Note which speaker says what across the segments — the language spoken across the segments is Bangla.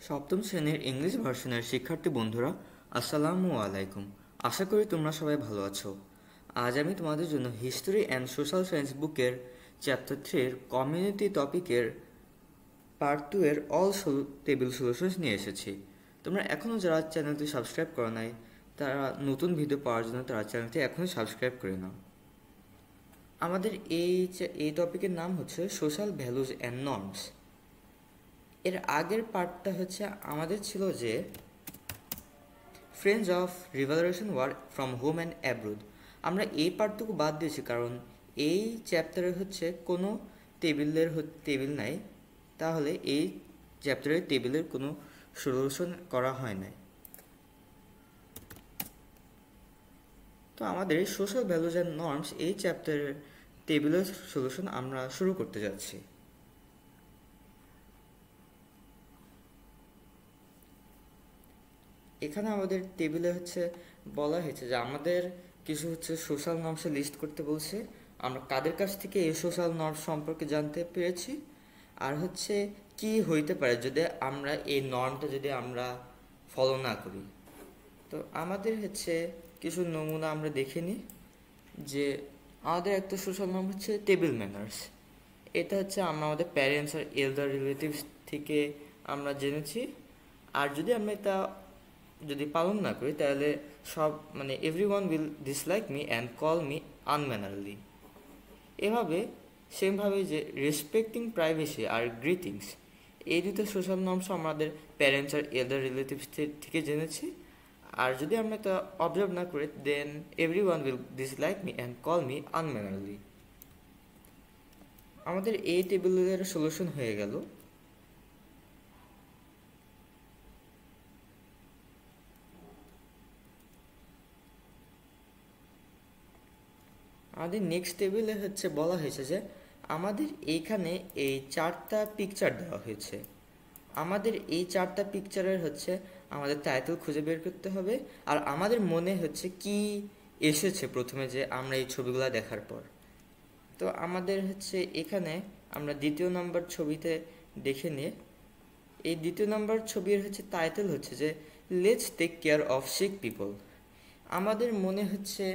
Speaker 1: সপ্তম শ্রেণীর ইংলিশ ভার্সনের শিক্ষার্থী বন্ধুরা, আসসালামু আলাইকুম। আশা করি তোমরা সবাই ভালো আছো। আজ আমি তোমাদের জন্য হিস্টোরি অ্যান্ড সোশ্যাল সায়েন্স বুকের চ্যাপ্টার 3-এর কমিউনিটি টপিকের পার্ট 2 এর অল টেবিল সলিউশনস নিয়ে এসেছি। তোমরা এখনও যারা চ্যানেলটি সাবস্ক্রাইব করো নাই, তারা নতুন ভিডিও পাওয়ার জন্য তারা চ্যানেলটি এখনই সাবস্ক্রাইব করে নাও। আমাদের এই টপিকের নাম হচ্ছে সোশ্যাল ভ্যালুজ অ্যান্ড নর্মস। এর আগের পার্টটা হচ্ছে আমাদের ছিল যে friends of revolution war from home and abroad. আমরা এই পার্টটুকু বাদ দিয়েছি কারণ এই চ্যাপ্টারে হচ্ছে কোনো টেবিল নাই, তাহলে এই চ্যাপ্টারের টেবিলের কোনো সলিউশন করা হয় নাই। তো আমাদের সোশ্যাল ভ্যালুজ অ্যান্ড নর্মস এই চ্যাপ্টারের টেবিলের সলিউশন আমরা শুরু করতে যাচ্ছি। এখানে আমাদের টেবিলে হচ্ছে বলা হয়েছে যে আমাদের কিছু হচ্ছে সোশ্যাল নর্মসে লিস্ট করতে বলছে। আমরা কাদের কাছ থেকে এই সোশ্যাল নর্মস সম্পর্কে জানতে পেরেছি, আর হচ্ছে কি হইতে পারে যদি আমরা এই নর্মটা যদি আমরা ফলো না করি। তো আমাদের হচ্ছে কিছু নমুনা আমরা দেখে নিই। যে আমাদের একটা সোশ্যাল নর্ম হচ্ছে টেবিল ম্যানার্স। এটা হচ্ছে আমরা আমাদের প্যারেন্টস আর এল্ডার রিলেটিভস থেকে আমরা জেনেছি। আর যদি আমরা এটা পালন না করি তাহলে everyone will dislike me and call me unmannerly. এভাবে সেমভাবে যে রেসপেক্টিং প্রাইভেসি আর গ্রিটিংস, এই দুটো সোশ্যাল নর্মস আমাদের প্যারেন্টস আর এল্ডার রিলেটিভস থেকে জেনেছি। আর যদি আমরা এটা অবজার্ভ না করি then everyone will dislike me and call me unmannerly. আমাদের এই টেবিলের সলিউশন হয়ে গেল। আমাদের নেক্সট টেবিলে হচ্ছে বলা হয়েছে যে আমাদের এইখানে এই 4টা পিকচার দেওয়া হয়েছে। আমাদের এই 4টা পিকচারের হচ্ছে আমাদের টাইটেল খুঁজে বের করতে হবে। আর আমাদের মনে হচ্ছে কি এসেছে প্রথমে যে আমরা এই ছবিগুলো দেখার পর। তো আমাদের হচ্ছে এখানে আমরা দ্বিতীয় নম্বর ছবিতে দেখে নিয়ে এই দ্বিতীয় নম্বর ছবির হচ্ছে টাইটেল হচ্ছে যে let's take care of sick people. আমাদের মনে হচ্ছে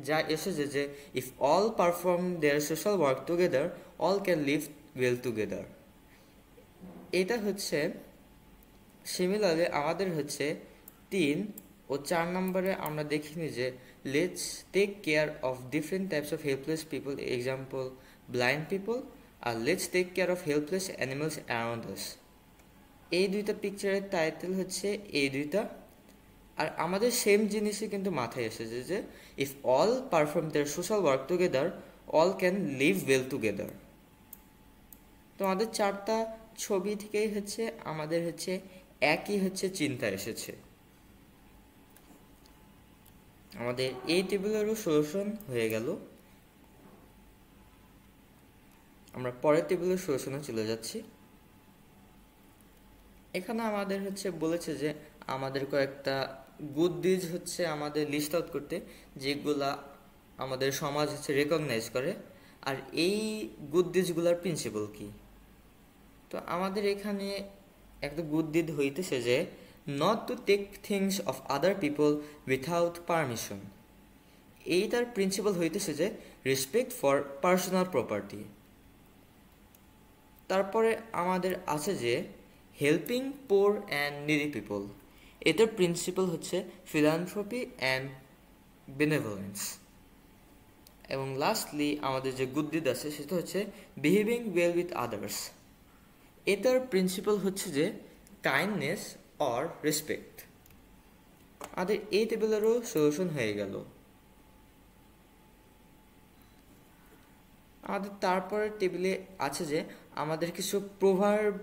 Speaker 1: যা এসেছে যে if all perform their social work together all can live well together. এটা হচ্ছে সিমিলারলি আমাদের হচ্ছে 3 ও 4 নম্বরে আমরা দেখিনি যে let's take care of different types of helpless people, example blind people, আর let's take care of helpless animals around us. এই দুইটা পিকচারের টাইটেল হচ্ছে এই দুইটা। আর আমাদের সেম জিনিসই কিন্তু মাথায় এসেছে যে if all perform their social work together all can live well together. তো আমাদের 4টা ছবি থেকেই হচ্ছে আমাদের হচ্ছে একই হচ্ছে চিন্তা এসেছে। আমাদের এই টেবিলেরও সলিউশন হয়ে গেল। আমরা পরের টেবিলের সলিউশনে চলে যাচ্ছি। এখানে আমাদের হচ্ছে বলেছে যে আমাদের কয়েকটা গুড ডিজ হচ্ছে আমাদের লিস্ট আউট করতে, যেগুলা আমাদের সমাজ হচ্ছে রেকগনাইজ করে। আর এই গুড ডিজগুলার প্রিন্সিপাল কি? তো আমাদের এখানে একটা গুড ডিড হইতেছে যে not to take things of other people without permission. এইটার প্রিন্সিপাল হইতেছে যে রেসপেক্ট ফর পার্সোনাল প্রপার্টি। তারপরে আমাদের আছে যে helping poor and needy people. এটার প্রিন্সিপাল হচ্ছে ফিলান্থ্রপি অ্যান্ড বেনেভোলেন্স। এবং লাস্টলি আমাদের যে গুড ডিড আছে সেটা হচ্ছে বিহেভিং ওয়েল উইথ আদার্স। এটার প্রিন্সিপাল হচ্ছে যে কাইন্ডনেস অর রেসপেক্ট। আমাদের এই টেবিলেরও সলিউশন হয়ে গেল। আমাদের তারপরের টেবিলে আছে যে আমাদের কিছু প্রভার্ব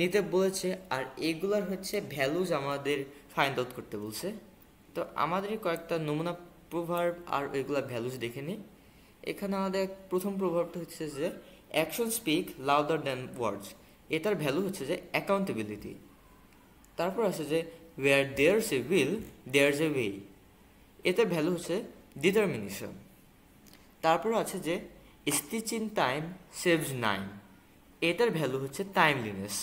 Speaker 1: নিতে বলেছে, আর এগুলার হচ্ছে ভ্যালুজ আমাদের ফাইন্ড আউট করতে বলছে। তো আমাদের কয়েকটা নমুনা প্রভার্ব আর এগুলা ভ্যালুজ দেখে নিই। এখানে আমাদের প্রথম প্রভাবটা হচ্ছে যে action speak louder than words. এটার ভ্যালু হচ্ছে যে অ্যাকাউন্টেবিলিটি। তারপর আছে যে where there's a will there's a way. এটার ভ্যালু হচ্ছে ডিটারমিনেশন। তারপর আছে যে স্টিচ ইন টাইম সেভস 9। এটার ভ্যালু হচ্ছে টাইমলিনেস।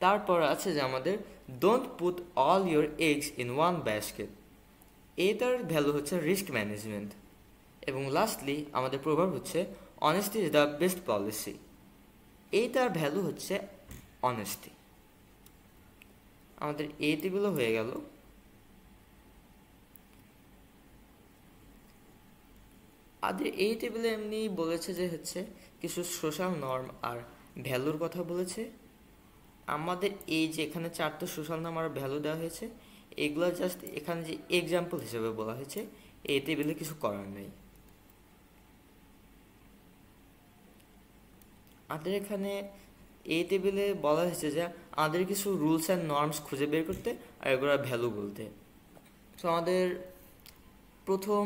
Speaker 1: তারপর আছে যে আমাদের don't put all your eggs in one basket, এটার ভ্যালু হচ্ছে রিস্ক ম্যানেজমেন্ট। এবং লাস্টলি আমাদের প্রভাব হচ্ছে honesty is the best policy, এইটার ভ্যালু হচ্ছে অনেস্টি। আমাদের এই টেবিলও হয়ে গেল। আর এই টেবিলে এমনি বলেছে যে হচ্ছে কিছু সোশ্যাল নর্ম আর ভ্যালুর কথা বলেছে। আমাদের এই যে এখানে 4টা সোশ্যাল নর্ম আর ভ্যালু দেওয়া হয়েছে, এগুলো জাস্ট এখানে যে এক্সাম্পল হিসেবে বলা হয়েছে, এই টেবিলে কিছু করার নেই। আমাদের এখানে এই টেবিলে বলা হয়েছে যে আমাদের কিছু রুলস অ্যান্ড নর্মস খুঁজে বের করতে আর এগুলো ভ্যালু বলতে। তো আমাদের প্রথম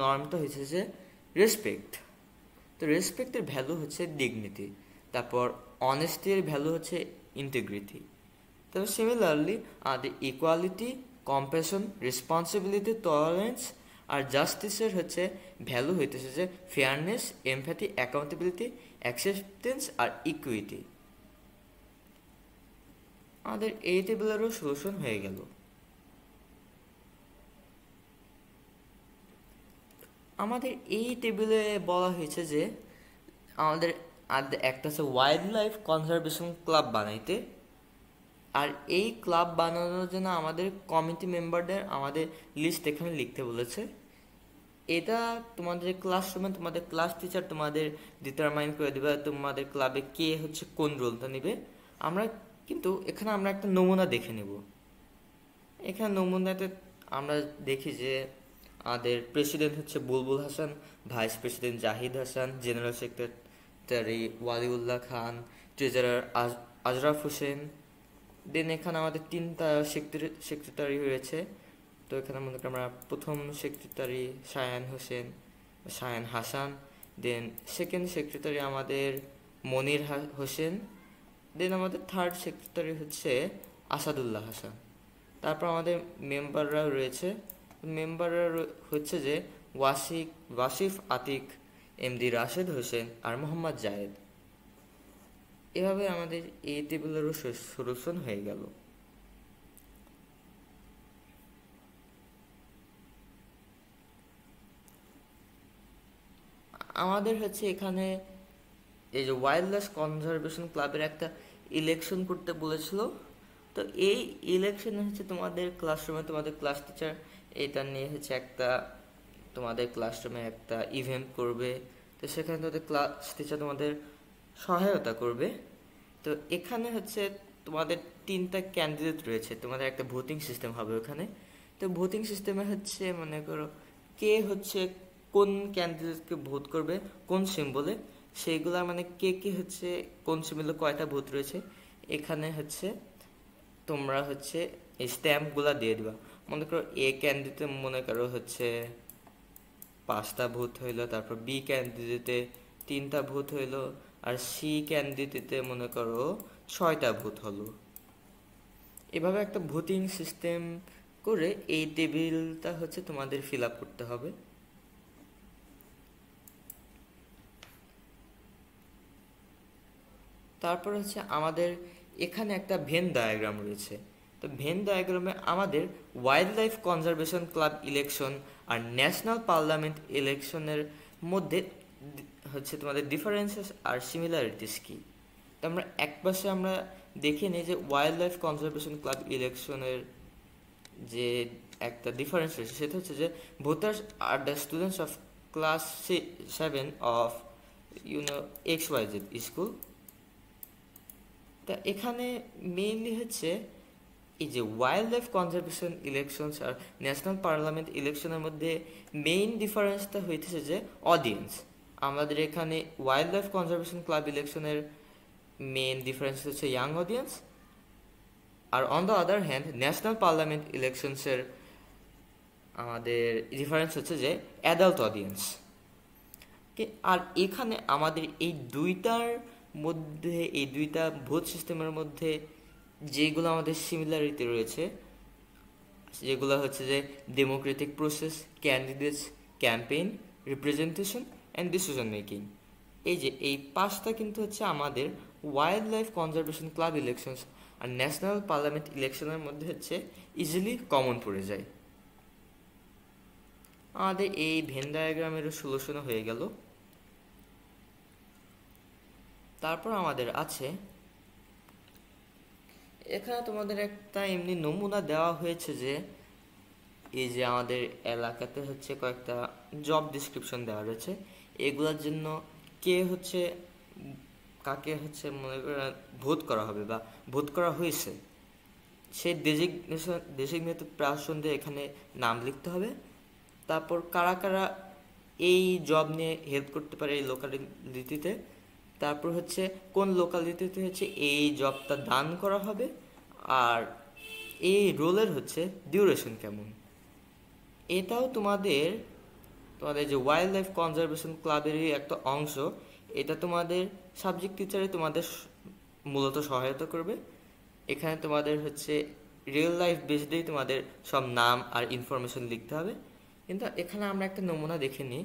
Speaker 1: নর্মটা হয়েছে যে রেসপেক্ট। তো রেসপেক্টের ভ্যালু হচ্ছে ডিগনিটি। তারপর অনেস্টির ভ্যালু হচ্ছে ইন্টিগ্রিটি। তবে সিমিলারলি আমাদের ইকুয়ালিটি, কম্প্যাশন, রেসপন্সিবিলিটি, টলারেন্স আর জাস্টিসের হচ্ছে ভ্যালু হইতেছে যে ফেয়ারনেস, এমপ্যাথি, অ্যাকাউন্টেবিলিটি, অ্যাকসেপ্টেন্স আর ইকুইটি। আমাদের এই টেবিলেরও সলিউশন হয়ে গেল। আমাদের এই টেবিলে বলা হয়েছে যে আমাদের একটা আছে ওয়াইল্ড লাইফ কনজারভেশন ক্লাব বানাইতে। আর এই ক্লাব বানানোর জন্য আমাদের কমিটি মেম্বারদের আমাদের লিস্ট এখানে লিখতে বলেছে। এটা তোমাদের ক্লাসরুমে তোমাদের ক্লাস টিচার তোমাদের ডিটারমাইন করে দেবে তোমাদের ক্লাবে কে হচ্ছে কোন রোলটা নেবে। কিন্তু এখানে আমরা একটা নমুনা দেখে নেব। এখানে নমুনাতে আমরা দেখি যে আমাদের প্রেসিডেন্ট হচ্ছে Bulbul Hasan, vice president Zahid Hasan, general secretary Waliullah Khan, treasurer Azraf Hossain. Then এখানে আমাদের 3টা সেক্রেটারি রয়েছে। তো এখানে মনে করি আমরা প্রথম secretary Shayan Hasan, then second secretary আমাদের মনির হোসেন, দেন আমাদের থার্ড সেক্রেটারি হচ্ছে আসাদুল্লাহ হাসান। তারপর আমাদের মেম্বাররা রয়েছে, মেম্বাররা হচ্ছে যে ওয়াসিফ আতিক, এমডি রাশেদ হোসেন আর মোহাম্মদ জায়েদ। এভাবে আমাদের এই টেবিলেরও সলিউশন হয়ে গেল। আমাদের হচ্ছে এখানে এই যে ওয়াইল্ড লাইফ কনজারভেশন ক্লাবের একটা ইলেকশন করতে বলেছিল। তো এই ইলেকশনে হচ্ছে তোমাদের ক্লাসরুমে তোমাদের ক্লাস টিচার এটা নিয়ে হচ্ছে তোমাদের ক্লাসরুমে একটা ইভেন্ট করবে। তো সেখানে তোমাদের ক্লাস টিচার তোমাদের সহায়তা করবে। তো এখানে হচ্ছে তোমাদের 3টা ক্যান্ডিডেট রয়েছে, তোমাদের একটা ভোটিং সিস্টেম হবে ওখানে। তো ভোটিং সিস্টেমে হচ্ছে মনে করো কে হচ্ছে কোন ক্যান্ডিডেটকে ভোট করবে কোন সিম্বলে, সেইগুলা মানে কে কে হচ্ছে কোন সিম্বলে কয়টা ভোট রয়েছে এখানে হচ্ছে তোমরা হচ্ছে এই স্ট্যাম্পগুলা দিয়ে দিবা। মনে করো এ ক্যান্ডিডেটে মনে করো হচ্ছে 5টা ভোট হইলো, তারপর বি ক্যান্ডিডেটে 3টা ভোট হইলো, আর সি ক্যান্ডিডেটে মনে করো 6টা ভোট হলো। এভাবে একটা ভোটিং সিস্টেম করে এই টেবিলটা হচ্ছে তোমাদের ফিল আপ করতে হবে। তারপর হচ্ছে আমাদের এখানে একটা ভেন ডায়াগ্রাম রয়েছে। তো ভেন ডায়াগ্রামে আমাদের wild life conservation club election আর ন্যাশনাল পার্লামেন্ট ইলেকশনের মধ্যে হচ্ছে তোমাদের ডিফারেন্সেস আর সিমিলারিটিস কি। তো আমরা একপাশে আমরা দেখে নিই যে ওয়াইল্ড লাইফ কনজারভেশন ক্লাব ইলেকশনের যে একটা ডিফারেন্স রয়েছে সেটা হচ্ছে যে voters are the students of class 7 of XYZ school. তা এখানে মেইনলি হচ্ছে এই যে ওয়াইল্ড লাইফ কনজারভেশন ইলেকশনস আর ন্যাশনাল পার্লামেন্ট ইলেকশনের মধ্যে মেইন ডিফারেন্সটা হইতেছে যে অডিয়েন্স। আমাদের এখানে ওয়াইল্ড লাইফ কনজারভেশন ক্লাব ইলেকশনের মেইন ডিফারেন্স হচ্ছে ইয়াং অডিয়েন্স, আর on the other hand national parliament ইলেকশনসের আমাদের ডিফারেন্স হচ্ছে যে অ্যাডাল্ট অডিয়েন্স। আর এখানে আমাদের এই দুইটা ভোট সিস্টেমের মধ্যে যেগুলো আমাদের সিমিলারিটি রয়েছে যেগুলো হচ্ছে যে democratic process, candidates, campaign, representation and decision making. এই যে এই 5টা কিন্তু হচ্ছে আমাদের wild life conservation club elections আর ন্যাশনাল পার্লামেন্ট ইলেকশনের মধ্যে হচ্ছে ইজিলি কমন পড়ে যায়। আমাদের এই ভেন ডায়াগ্রামেরও সলিউশন হয়ে গেল। তারপর আমাদের আছে এখানে তোমাদের একটা এমনি নমুনা দেওয়া হয়েছে যে এই যে আমাদের এলাকাতে হচ্ছে কয়েকটা জব ডিসক্রিপশন দেওয়া রয়েছে, এগুলোর জন্য কে হচ্ছে কাকে হচ্ছে মনে করে ভোট করা হবে বা ভোট করা হয়েছে সেই ডেজিগনেটেড পারসন দিয়ে এখানে নাম লিখতে হবে। তারপর কারা কারা এই জব নিয়ে হেল্প করতে পারে এই লোকালিটিতে, তারপর হচ্ছে কোন লোকালিটিতে হচ্ছে এই জবটা দান করা হবে, আর এই রোলের হচ্ছে ডিউরেশন কেমন। এটাও তোমাদের তোমাদের যে ওয়াইল্ড লাইফ কনজারভেশন ক্লাবেরই একটা অংশ। এটা তোমাদের সাবজেক্ট টিচারে তোমাদের মূলত সহায়তা করবে। এখানে তোমাদের হচ্ছে রিয়েল লাইফ বেসডেই তোমাদের সব নাম আর ইনফরমেশন লিখতে হবে। কিন্তু এখানে আমরা একটা নমুনা দেখে নিই।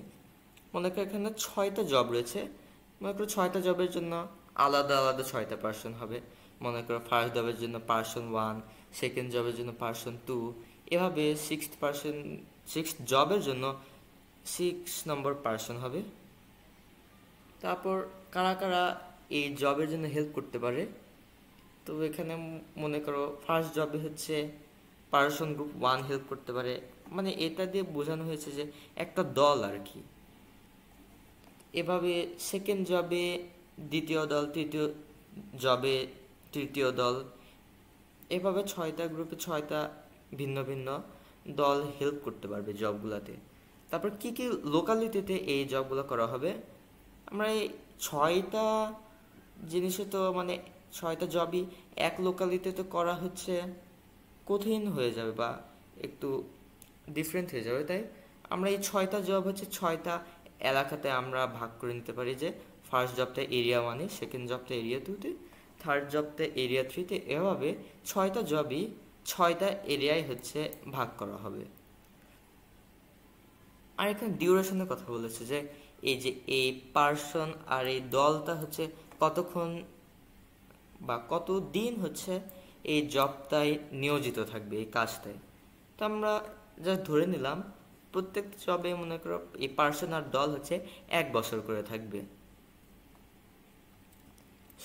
Speaker 1: মনে করো এখানে 6টা জব রয়েছে, মনে করো 6টা জবের জন্য আলাদা আলাদা 6টা পার্সন হবে। মনে করো ফার্স্ট জবের জন্য পার্সন 1, সেকেন্ড জবের জন্য পার্সন 2, এভাবে সিক্স জবের জন্য 6 নম্বর পার্সন হবে। তারপর কারা কারা এই জবের জন্য হেল্প করতে পারে, তো এখানে মনে করো ফার্স্ট জবে হচ্ছে পার্সন গ্রুপ 1 হেল্প করতে পারে, মানে এটা দিয়ে বোঝানো হয়েছে যে একটা দল আর কি। এভাবে সেকেন্ড জবে দ্বিতীয় দল, তৃতীয় জবে তৃতীয় দল, এভাবে 6টা গ্রুপে 6টা ভিন্ন ভিন্ন দল হেল্প করতে পারবে জবগুলোতে। তারপর কি কি লোকালিটিতে এই জবগুলো করা হবে, আমরা এই 6টা জিনিসে তো মানে 6টা জবই এক লোকালিটিতে করা হচ্ছে কঠিন হয়ে যাবে বা একটু ডিফারেন্ট হয়ে যাবে। তাই আমরা এই 6টা জব হচ্ছে 6টা এলাকাতে আমরা ভাগ করে নিতে পারি, যে ফার্স্ট জবটা এরিয়া 1-এ, সেকেন্ড জবটা এরিয়া 2-তে, থার্ড জবটা এরিয়া 3-তে, এভাবে 6টা জবই 6টা এরিয়ায় হচ্ছে ভাগ করা হবে। আর এখানে ডিউরেশনের কথা বলেছে যে এই যে এই পার্সন আর এই দলটা হচ্ছে কতক্ষণ বা কত দিন হচ্ছে এই জবটায় নিয়োজিত থাকবে এই কাজটায়। তো আমরা যা ধরে নিলাম প্রত্যেক জবে মনে করো এই পার্সন আর দল হচ্ছে 1 বছর করে থাকবে।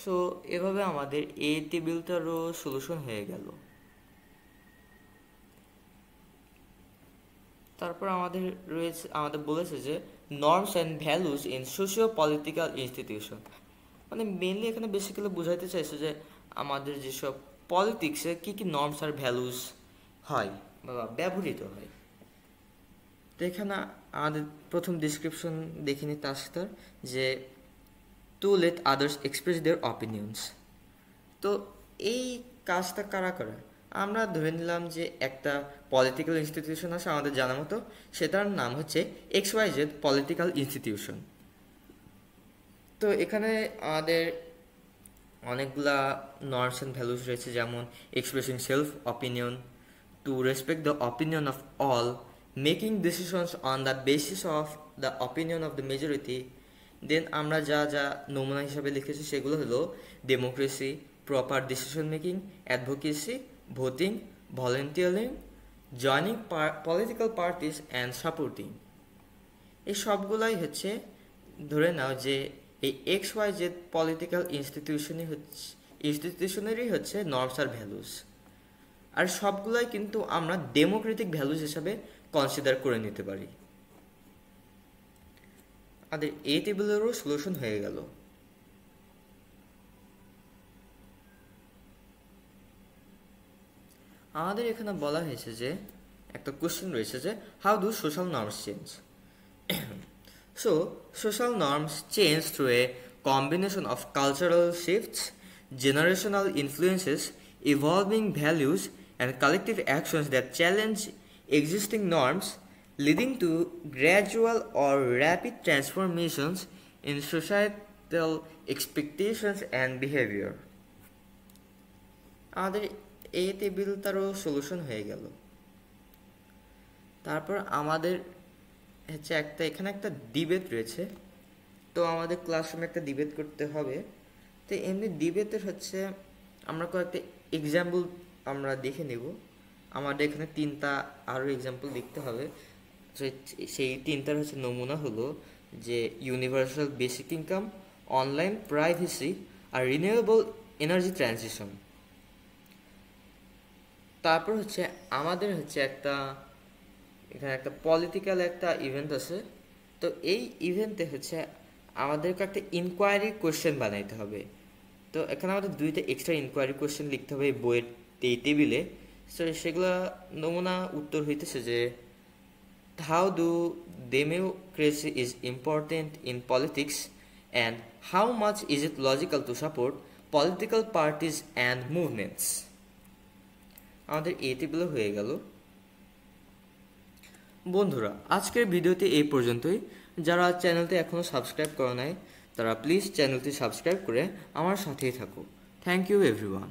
Speaker 1: সো এভাবে আমাদের এই টেবিলটারও সলিউশন হয়ে গেল। তারপর আমাদের বলেছে যে norms and values in socio political institution, মানে মেনলি এখানে বেসিক্যালি বোঝাইতে চাইছে যে আমাদের যেসব পলিটিক্সে কি কি নর্মস আর ভ্যালুস হয় বা ব্যবহৃত হয়। তো এখানে আমাদের প্রথম ডিসক্রিপশন দেখিনি তাস্তার যে to let others express their opinions. তো এই কাজটা কারা করে, আমরা ধরে নিলাম যে একটা পলিটিক্যাল ইনস্টিটিউশন আছে আমাদের জানা মতো, সেটার নাম হচ্ছে XYZ পলিটিক্যাল ইনস্টিটিউশন। তো এখানে আমাদের অনেকগুলা নর্মস অ্যান্ড ভ্যালুস রয়েছে, যেমন expressing self opinion, to respect the opinion of all, making decisions on the basis of the opinion of the majority. Then আমরা যা যা নমুনা হিসাবে লিখেছি সেগুলো হলো democracy, proper decision making, advocacy, voting, volunteering, joining political parties and supporting. এই সবগুলাই হচ্ছে ধরে নাও যে এই XYZ পলিটিক্যাল ইনস্টিটিউশনেরই হচ্ছে নর্মস আর ভ্যালুস, আর সবগুলাই কিন্তু আমরা ডেমোক্রেটিক ভ্যালুস হিসাবে কনসিডার করে নিতে পারি। আমাদের এই টেবিলেরও সলিউশন হয়ে গেল। আমাদের এখানে বলা হয়েছে যে একটা কোশ্চেন রয়েছে যে how do social norms change. So, social norms change through a combination of cultural shifts, generational influences, evolving values, and collective actions that challenge existing norms, leading to gradual or rapid transformations in societal expectations and behavior. আমাদের এই টেবিলটারও সলিউশন হয়ে গেল। তারপর আমাদের হচ্ছে এখানে একটা ডিবেট রয়েছে, তো আমাদের ক্লাসরুমে একটা ডিবেট করতে হবে। তো এমনি ডিবেটের হচ্ছে আমরা কয়েকটা এক্সাম্পল আমরা দেখে নেব। আমাদের এখানে তিনটা আরও এক্সাম্পল দেখতে হবে। সেই তিনটার হচ্ছে নমুনা হলো যে universal basic income, online privacy আর রিনিউয়েবল এনার্জি ট্রানজিশন। তারপর হচ্ছে আমাদের হচ্ছে এখানে একটা পলিটিক্যাল একটা ইভেন্ট আছে। তো এই ইভেন্টে হচ্ছে আমাদেরকে একটা ইনকোয়ারি কোয়েশ্চেন বানাইতে হবে। তো এখানে আমাদের দুইটা এক্সট্রা ইনকোয়ারি কোয়েশ্চেন লিখতে হবে এই বইয়ের এই টেবিলে। সো সেগুলো নমুনা উত্তর হইতেছে যে how do democracy is important in politics and how much is it logical to support political parties and movements। আমাদের এই টেবিলে হয়ে গেল। বন্ধুরা, আজকের ভিডিওতে এই পর্যন্তই। যারা চ্যানেলটি এখনও সাবস্ক্রাইব করে নাই তারা প্লিজ চ্যানেলটি সাবস্ক্রাইব করে আমার সাথেই থাকো। Thank you everyone.